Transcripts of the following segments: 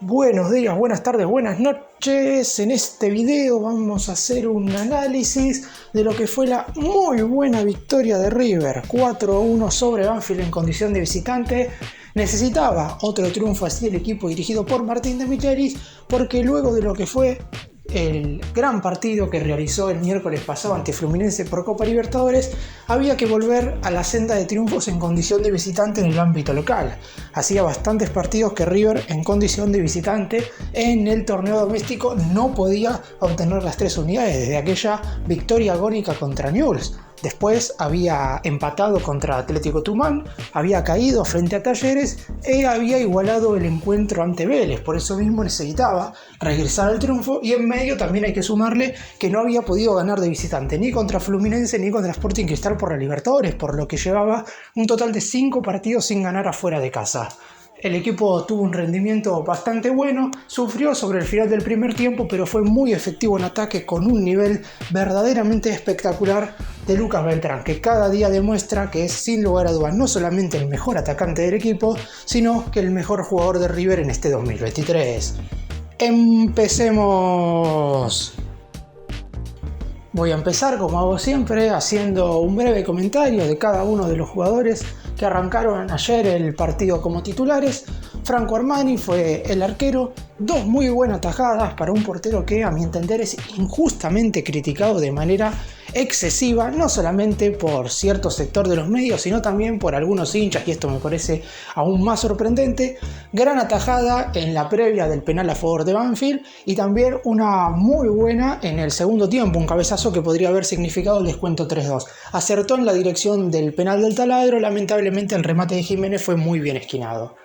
Buenos días, buenas tardes, buenas noches. En este video vamos a hacer un análisis de lo que fue la muy buena victoria de River 4-1 sobre Banfield en condición de visitante. Necesitaba otro triunfo así el equipo dirigido por Martín de Michelis, porque luego de lo que fue el gran partido que realizó el miércoles pasado ante Fluminense por Copa Libertadores, había que volver a la senda de triunfos en condición de visitante en el ámbito local. Hacía bastantes partidos que River en condición de visitante en el torneo doméstico no podía obtener las 3 unidades desde aquella victoria agónica contra Newell's. Después había empatado contra Atlético Tucumán, había caído frente a Talleres y había igualado el encuentro ante Vélez. Por eso mismo necesitaba regresar al triunfo, y en medio también hay que sumarle que no había podido ganar de visitante ni contra Fluminense ni contra Sporting Cristal por la Libertadores, por lo que llevaba un total de 5 partidos sin ganar afuera de casa. El equipo tuvo un rendimiento bastante bueno, sufrió sobre el final del primer tiempo, pero fue muy efectivo en ataque con un nivel verdaderamente espectacular de Lucas Beltrán, que cada día demuestra que es sin lugar a dudas no solamente el mejor atacante del equipo, sino que el mejor jugador de River en este 2023. ¡Empecemos! Voy a empezar, como hago siempre, haciendo un breve comentario de cada uno de los jugadores que arrancaron ayer el partido como titulares. Franco Armani fue el arquero, 2 muy buenas tajadas para un portero que, a mi entender, es injustamente criticado de manera excesiva, no solamente por cierto sector de los medios, sino también por algunos hinchas, y esto me parece aún más sorprendente. Gran atajada en la previa del penal a favor de Banfield, y también una muy buena en el segundo tiempo, un cabezazo que podría haber significado el descuento 3-2. Acertó en la dirección del penal del taladro, lamentablemente el remate de Jiménez fue muy bien esquinado.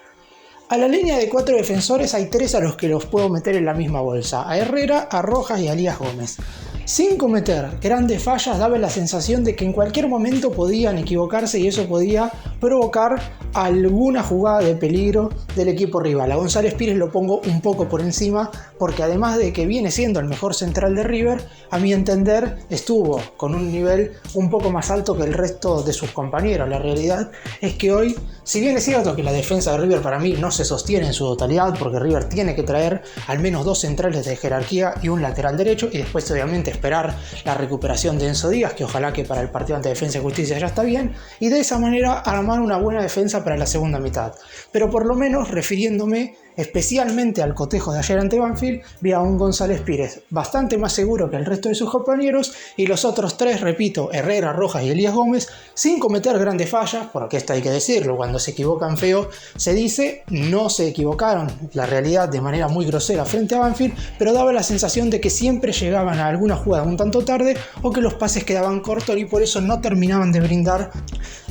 A la línea de 4 defensores hay 3 a los que los puedo meter en la misma bolsa: a Herrera, a Rojas y a Elías Gómez. Sin cometer grandes fallas, daba la sensación de que en cualquier momento podían equivocarse y eso podía provocar alguna jugada de peligro del equipo rival. A González Pires lo pongo un poco por encima, porque además de que viene siendo el mejor central de River, a mi entender estuvo con un nivel un poco más alto que el resto de sus compañeros. La realidad es que hoy, si bien es cierto que la defensa de River para mí no se sostiene en su totalidad, porque River tiene que traer al menos 2 centrales de jerarquía y un lateral derecho, y después obviamente esperar la recuperación de Enzo Díaz, que ojalá que para el partido ante Defensa y Justicia ya está bien, y de esa manera armar una buena defensa para la segunda mitad. Pero por lo menos, refiriéndome especialmente al cotejo de ayer ante Banfield, vi a un González Pires bastante más seguro que el resto de sus compañeros, y los otros 3, repito, Herrera, Rojas y Elías Gómez, sin cometer grandes fallas, porque esto hay que decirlo, cuando se equivocan feo se dice, no se equivocaron, la realidad, de manera muy grosera frente a Banfield, pero daba la sensación de que siempre llegaban a alguna jugada un tanto tarde, o que los pases quedaban cortos y por eso no terminaban de brindar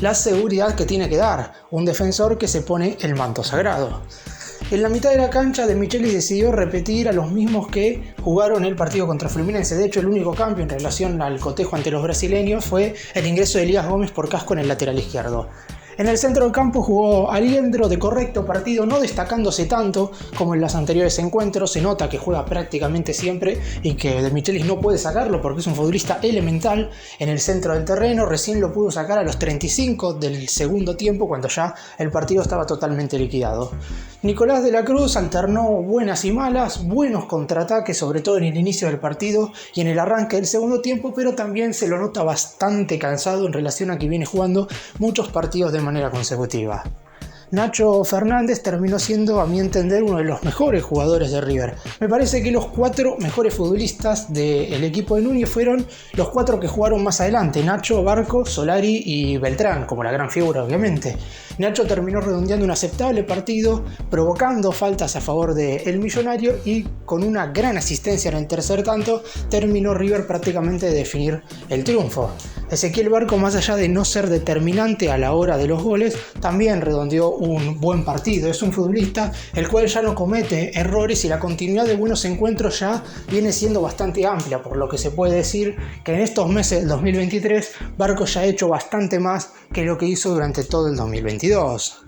la seguridad que tiene que dar un defensor que se pone el manto sagrado. En la mitad de la cancha, De Michelis decidió repetir a los mismos que jugaron el partido contra Fluminense. De hecho, el único cambio en relación al cotejo ante los brasileños fue el ingreso de Elías Gómez por Casco en el lateral izquierdo. En el centro del campo jugó Aliendro, de correcto partido, no destacándose tanto como en los anteriores encuentros. Se nota que juega prácticamente siempre y que De Michelis no puede sacarlo porque es un futbolista elemental en el centro del terreno. Recién lo pudo sacar a los 35 del segundo tiempo, cuando ya el partido estaba totalmente liquidado. Nicolás de la Cruz alternó buenas y malas, buenos contraataques, sobre todo en el inicio del partido y en el arranque del segundo tiempo, pero también se lo nota bastante cansado en relación a que viene jugando muchos partidos de manera consecutiva. Nacho Fernández terminó siendo, a mi entender, uno de los mejores jugadores de River. Me parece que los 4 mejores futbolistas del equipo de Núñez fueron los 4 que jugaron más adelante: Nacho, Barco, Solari y Beltrán, como la gran figura obviamente. Nacho terminó redondeando un aceptable partido, provocando faltas a favor del Millonario, y con una gran asistencia en el tercer tanto terminó River prácticamente de definir el triunfo. Ezequiel Barco, más allá de no ser determinante a la hora de los goles, también redondeó un buen partido. Es un futbolista el cual ya no comete errores y la continuidad de buenos encuentros ya viene siendo bastante amplia, por lo que se puede decir que en estos meses del 2023 Barco ya ha hecho bastante más que lo que hizo durante todo el 2022.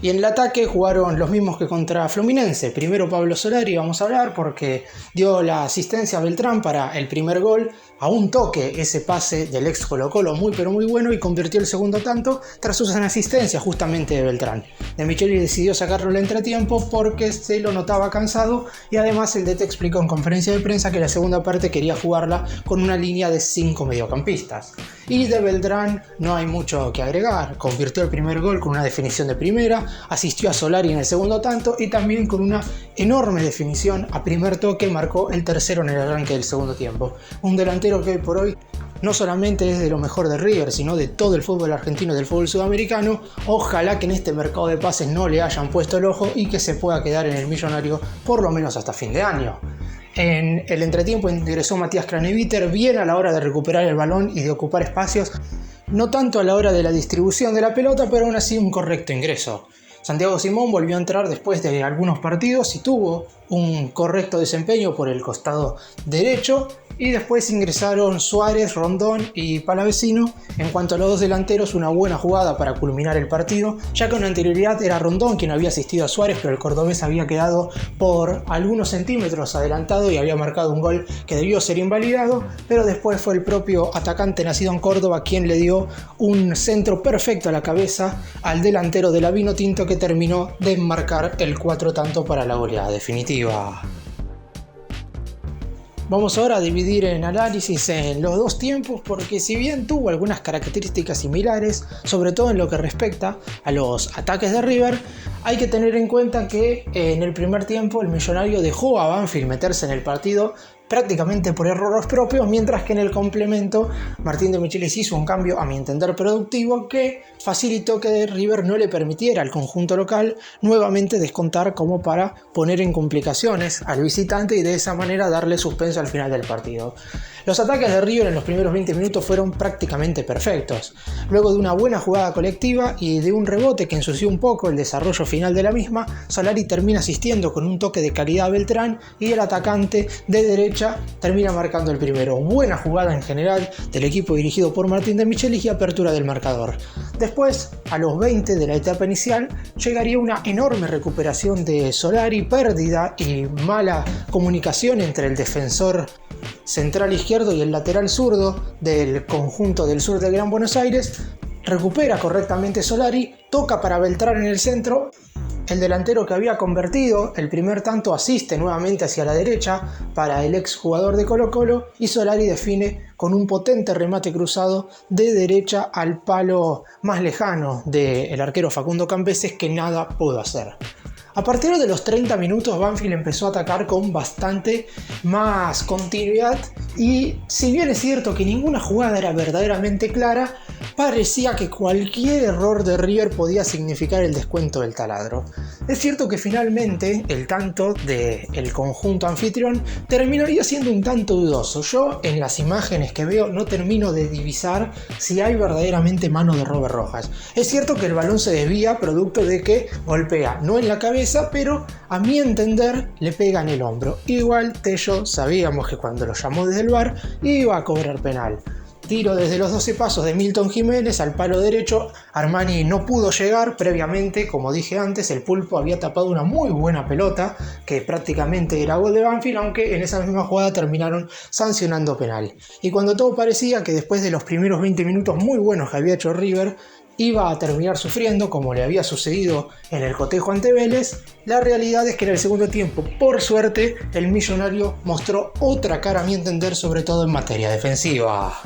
Y en el ataque jugaron los mismos que contra Fluminense. Primero Pablo Solari, vamos a hablar, porque dio la asistencia a Beltrán para el primer gol a un toque ese pase del ex Colo-Colo muy pero muy bueno y convirtió el segundo tanto tras una asistencia justamente de Beltrán. De Michelis decidió sacarlo al entretiempo porque se lo notaba cansado y además el DT explicó en conferencia de prensa que la segunda parte quería jugarla con una línea de 5 mediocampistas. Y de Beltrán no hay mucho que agregar, convirtió el primer gol con una definición de primera, asistió a Solari en el segundo tanto y también con una enorme definición a primer toque marcó el tercero en el arranque del segundo tiempo. Un delantero que hoy por hoy no solamente es de lo mejor de River, sino de todo el fútbol argentino y del fútbol sudamericano. Ojalá que en este mercado de pases no le hayan puesto el ojo y que se pueda quedar en el Millonario por lo menos hasta fin de año. En el entretiempo ingresó Matías Craneviter bien a la hora de recuperar el balón y de ocupar espacios, no tanto a la hora de la distribución de la pelota, pero aún así un correcto ingreso. Santiago Simón volvió a entrar después de algunos partidos y tuvo un correcto desempeño por el costado derecho. Y después ingresaron Suárez, Rondón y Palavecino. En cuanto a los dos delanteros, una buena jugada para culminar el partido, ya que con anterioridad era Rondón quien había asistido a Suárez, pero el cordobés había quedado por algunos centímetros adelantado y había marcado un gol que debió ser invalidado, pero después fue el propio atacante nacido en Córdoba quien le dio un centro perfecto a la cabeza al delantero de la Vinotinto, que terminó de marcar el 4 tanto para la goleada definitiva. Vamos ahora a dividir en análisis en los dos tiempos, porque si bien tuvo algunas características similares, sobre todo en lo que respecta a los ataques de River, hay que tener en cuenta que en el primer tiempo el Millonario dejó a Banfield meterse en el partido prácticamente por errores propios, mientras que en el complemento Martín de Michelis hizo un cambio a mi entender productivo que facilitó que River no le permitiera al conjunto local nuevamente descontar como para poner en complicaciones al visitante y de esa manera darle suspenso al final del partido. Los ataques de River en los primeros 20 minutos fueron prácticamente perfectos. Luego de una buena jugada colectiva y de un rebote que ensució un poco el desarrollo final de la misma, Solari termina asistiendo con un toque de calidad a Beltrán y el atacante de derecha termina marcando el primero. Buena jugada en general del equipo dirigido por Martín de Michelis y apertura del marcador. Después, a los 20 de la etapa inicial, llegaría una enorme recuperación de Solari, pérdida y mala comunicación entre el defensor central izquierdo y el lateral zurdo del conjunto del sur del Gran Buenos Aires. Recupera correctamente Solari, toca para Beltrán en el centro. El delantero que había convertido el primer tanto asiste nuevamente hacia la derecha para el ex jugador de Colo-Colo y Solari define con un potente remate cruzado de derecha al palo más lejano del arquero Facundo Cambeses, que nada pudo hacer. A partir de los 30 minutos Banfield empezó a atacar con bastante más continuidad y si bien es cierto que ninguna jugada era verdaderamente clara, parecía que cualquier error de River podía significar el descuento del taladro. Es cierto que finalmente el tanto del conjunto anfitrión terminaría siendo un tanto dudoso. Yo en las imágenes que veo no termino de divisar si hay verdaderamente mano de Robert Rojas. Es cierto que el balón se desvía producto de que golpea no en la cabeza, pero a mi entender le pega en el hombro. Igual Tello sabíamos que cuando lo llamó desde el VAR iba a cobrar penal. Tiro desde los 12 pasos de Milton Jiménez al palo derecho. Armani no pudo llegar previamente, como dije antes, el Pulpo había tapado una muy buena pelota que prácticamente era gol de Banfield, aunque en esa misma jugada terminaron sancionando penal. Y cuando todo parecía que después de los primeros 20 minutos muy buenos que había hecho River iba a terminar sufriendo como le había sucedido en el cotejo ante Vélez, la realidad es que en el segundo tiempo, por suerte, el Millonario mostró otra cara a mi entender, sobre todo en materia defensiva.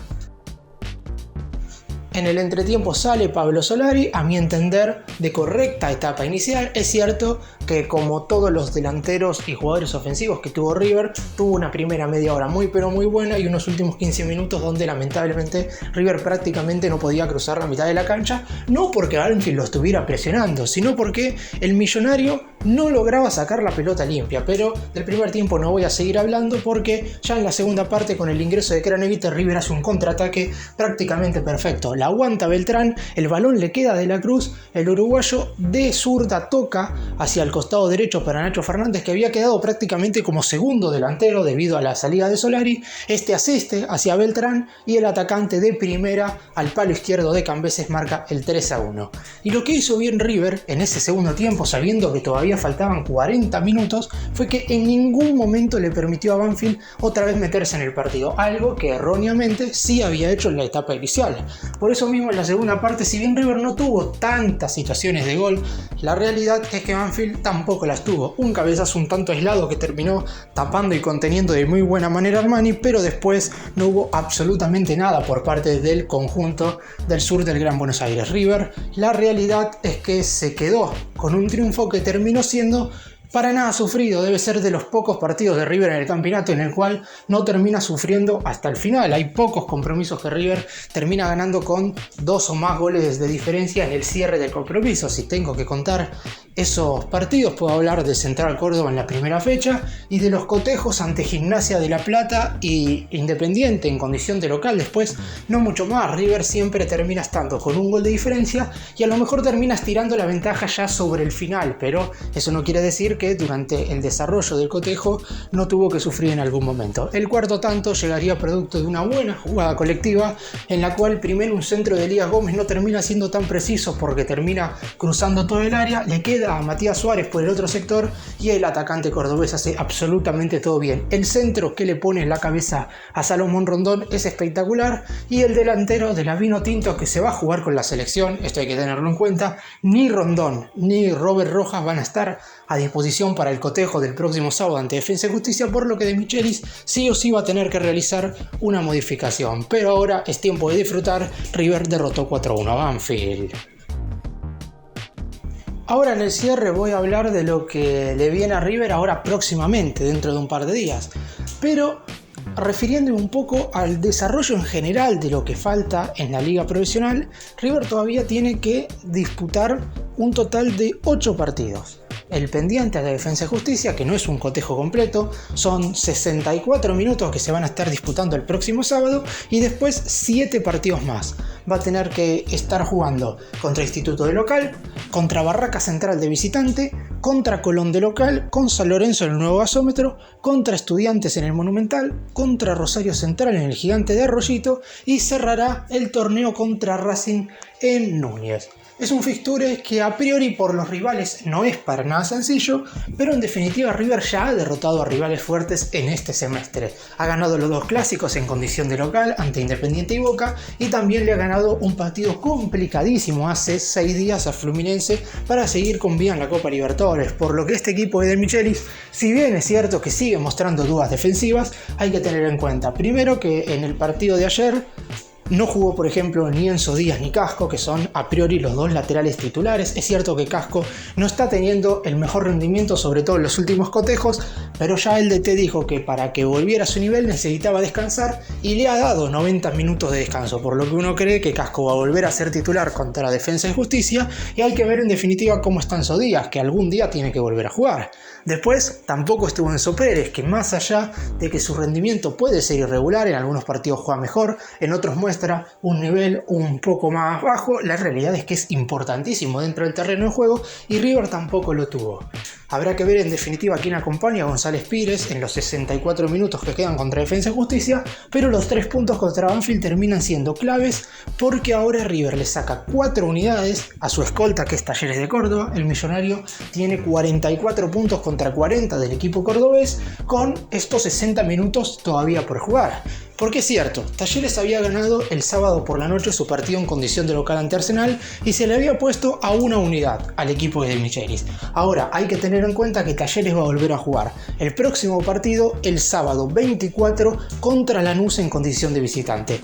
En el entretiempo sale Pablo Solari, a mi entender, de correcta etapa inicial. Es cierto que como todos los delanteros y jugadores ofensivos que tuvo River, tuvo una primera media hora muy pero muy buena y unos últimos 15 minutos donde lamentablemente River prácticamente no podía cruzar la mitad de la cancha, no porque Banfield lo estuviera presionando, sino porque el Millonario no lograba sacar la pelota limpia. Pero del primer tiempo no voy a seguir hablando porque ya en la segunda parte, con el ingreso de Craneviter, River hace un contraataque prácticamente perfecto. La aguanta Beltrán, el balón le queda de la Cruz, el uruguayo de zurda toca hacia el costado derecho para Nacho Fernández, que había quedado prácticamente como segundo delantero debido a la salida de Solari. Este asiste hacia Beltrán y el atacante de primera al palo izquierdo de Cambeses marca el 3-1. Y lo que hizo bien River en ese segundo tiempo, sabiendo que todavía faltaban 40 minutos, fue que en ningún momento le permitió a Banfield otra vez meterse en el partido, algo que erróneamente sí había hecho en la etapa inicial. Por eso mismo en la segunda parte, si bien River no tuvo tantas situaciones de gol, la realidad es que Banfield tampoco las tuvo. Un cabezazo un tanto aislado que terminó tapando y conteniendo de muy buena manera Armani, pero después no hubo absolutamente nada por parte del conjunto del sur del Gran Buenos Aires. River, la realidad es que se quedó con un triunfo que terminó siendo para nada sufrido. Debe ser de los pocos partidos de River en el campeonato en el cual no termina sufriendo hasta el final. Hay pocos compromisos que River termina ganando con 2 o más goles de diferencia en el cierre del compromiso. Si tengo que contar esos partidos, puedo hablar de Central Córdoba en la primera fecha y de los cotejos ante Gimnasia de La Plata y Independiente en condición de local. Después, no mucho más. River siempre termina estando con un gol de diferencia y a lo mejor termina estirando la ventaja ya sobre el final, pero eso no quiere decir que durante el desarrollo del cotejo no tuvo que sufrir en algún momento. El cuarto tanto llegaría producto de una buena jugada colectiva en la cual primero un centro de Elías Gómez no termina siendo tan preciso porque termina cruzando todo el área, le queda a Matías Suárez por el otro sector y el atacante cordobés hace absolutamente todo bien. El centro que le pone en la cabeza a Salomón Rondón es espectacular y el delantero de la Vinotinto, que se va a jugar con la selección, esto hay que tenerlo en cuenta, ni Rondón ni Robert Rojas van a estar a disposición para el cotejo del próximo sábado ante Defensa y Justicia, por lo que De Michelis sí o sí va a tener que realizar una modificación. Pero ahora es tiempo de disfrutar. River derrotó 4-1 a Banfield. Ahora en el cierre voy a hablar de lo que le viene a River ahora próximamente, dentro de un par de días. Pero refiriéndome un poco al desarrollo en general de lo que falta en la liga profesional, River todavía tiene que disputar un total de 8 partidos. El pendiente de Defensa y Justicia, que no es un cotejo completo, son 64 minutos que se van a estar disputando el próximo sábado y después 7 partidos más. Va a tener que estar jugando contra Instituto de local, contra Barraca Central de visitante, contra Colón de local, con San Lorenzo en el Nuevo Gasómetro, contra Estudiantes en el Monumental, contra Rosario Central en el Gigante de Arroyito y cerrará el torneo contra Racing en Núñez. Es un fixture que a priori por los rivales no es para nada sencillo, pero en definitiva River ya ha derrotado a rivales fuertes en este semestre. Ha ganado los 2 clásicos en condición de local ante Independiente y Boca y también le ha ganado un partido complicadísimo hace 6 días a Fluminense para seguir con vida en la Copa Libertadores, por lo que este equipo de Michelis, si bien es cierto que sigue mostrando dudas defensivas, hay que tener en cuenta primero que en el partido de ayer no jugó, por ejemplo, ni Enzo Díaz ni Casco, que son a priori los 2 laterales titulares. Es cierto que Casco no está teniendo el mejor rendimiento, sobre todo en los últimos cotejos, pero ya el DT dijo que para que volviera a su nivel necesitaba descansar y le ha dado 90 minutos de descanso, por lo que uno cree que Casco va a volver a ser titular contra Defensa y Justicia y hay que ver en definitiva cómo está Enzo Díaz, que algún día tiene que volver a jugar. Después tampoco estuvo Enzo Pérez, que más allá de que su rendimiento puede ser irregular, en algunos partidos juega mejor, en otros muestra un nivel un poco más bajo, la realidad es que es importantísimo dentro del terreno de juego y River tampoco lo tuvo. Habrá que ver en definitiva quién acompaña a González Pires en los 64 minutos que quedan contra Defensa y Justicia, pero los 3 puntos contra Banfield terminan siendo claves porque ahora River le saca 4 unidades a su escolta, que es Talleres de Córdoba. El millonario tiene 44 puntos contra 40 del equipo cordobés, con estos 60 minutos todavía por jugar. Porque es cierto, Talleres había ganado el sábado por la noche su partido en condición de local ante Arsenal y se le había puesto a una unidad al equipo de Michelis. Ahora hay que tener en cuenta que Talleres va a volver a jugar el próximo partido el sábado 24 contra Lanús en condición de visitante.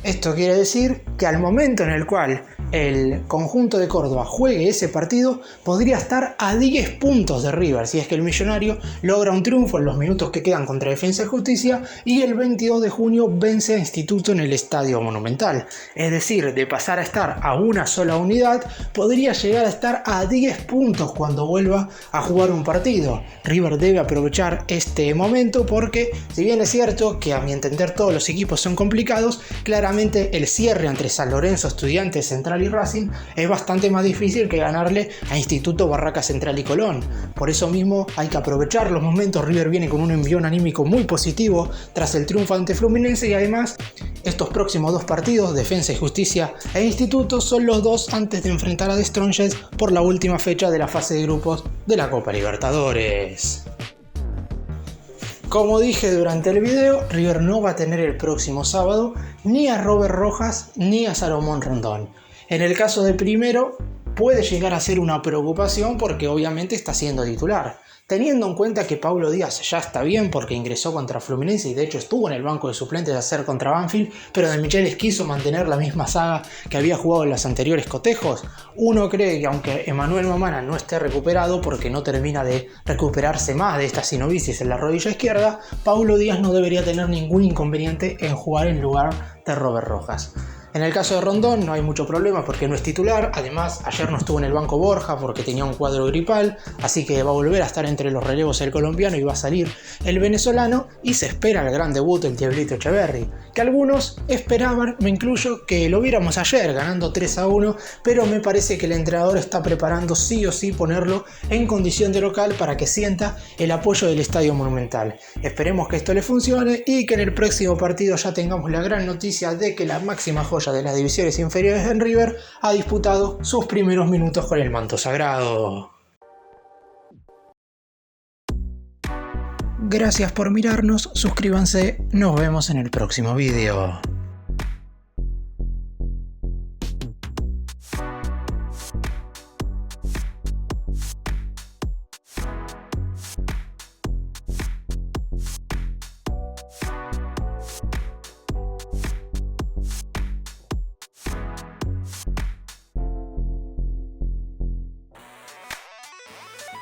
Esto quiere decir que al momento en el cual el conjunto de Córdoba juegue ese partido, podría estar a 10 puntos de River si es que el millonario logra un triunfo en los minutos que quedan contra Defensa y Justicia y el 22 de junio vence a Instituto en el Estadio Monumental. Es decir, de pasar a estar a una sola unidad, podría llegar a estar a 10 puntos cuando vuelva a jugar un partido. River debe aprovechar este momento porque, si bien es cierto que a mi entender todos los equipos son complicados, claramente el cierre entre San Lorenzo, Estudiantes, Central Central y Racing, es bastante más difícil que ganarle a Instituto, Barraca Central y Colón. Por eso mismo hay que aprovechar los momentos. River viene con un envión anímico muy positivo tras el triunfo ante Fluminense, y además estos próximos 2 partidos, Defensa y Justicia e Instituto, son los 2 antes de enfrentar a The Strongest por la última fecha de la fase de grupos de la Copa Libertadores. Como dije durante el video, River no va a tener el próximo sábado ni a Robert Rojas ni a Salomón Rondón. En el caso del primero, puede llegar a ser una preocupación porque obviamente está siendo titular. Teniendo en cuenta que Paulo Díaz ya está bien porque ingresó contra Fluminense y de hecho estuvo en el banco de suplentes de hacer contra Banfield, pero De Michelis quiso mantener la misma saga que había jugado en los anteriores cotejos. Uno cree que aunque Emanuel Mamana no esté recuperado porque no termina de recuperarse más de esta sinovitis en la rodilla izquierda, Paulo Díaz no debería tener ningún inconveniente en jugar en lugar de Robert Rojas. En el caso de Rondón no hay mucho problema porque no es titular, además ayer no estuvo en el banco Borja porque tenía un cuadro gripal, así que va a volver a estar entre los relevos el colombiano y va a salir el venezolano, y se espera el gran debut del Diablito Echeverri, que algunos esperaban, me incluyo, que lo viéramos ayer ganando 3-1, pero me parece que el entrenador está preparando sí o sí ponerlo en condición de local para que sienta el apoyo del Estadio Monumental. Esperemos que esto le funcione y que en el próximo partido ya tengamos la gran noticia de que la máxima joya de las divisiones inferiores en River ha disputado sus primeros minutos con el manto sagrado. Gracias por mirarnos, suscríbanse, nos vemos en el próximo video.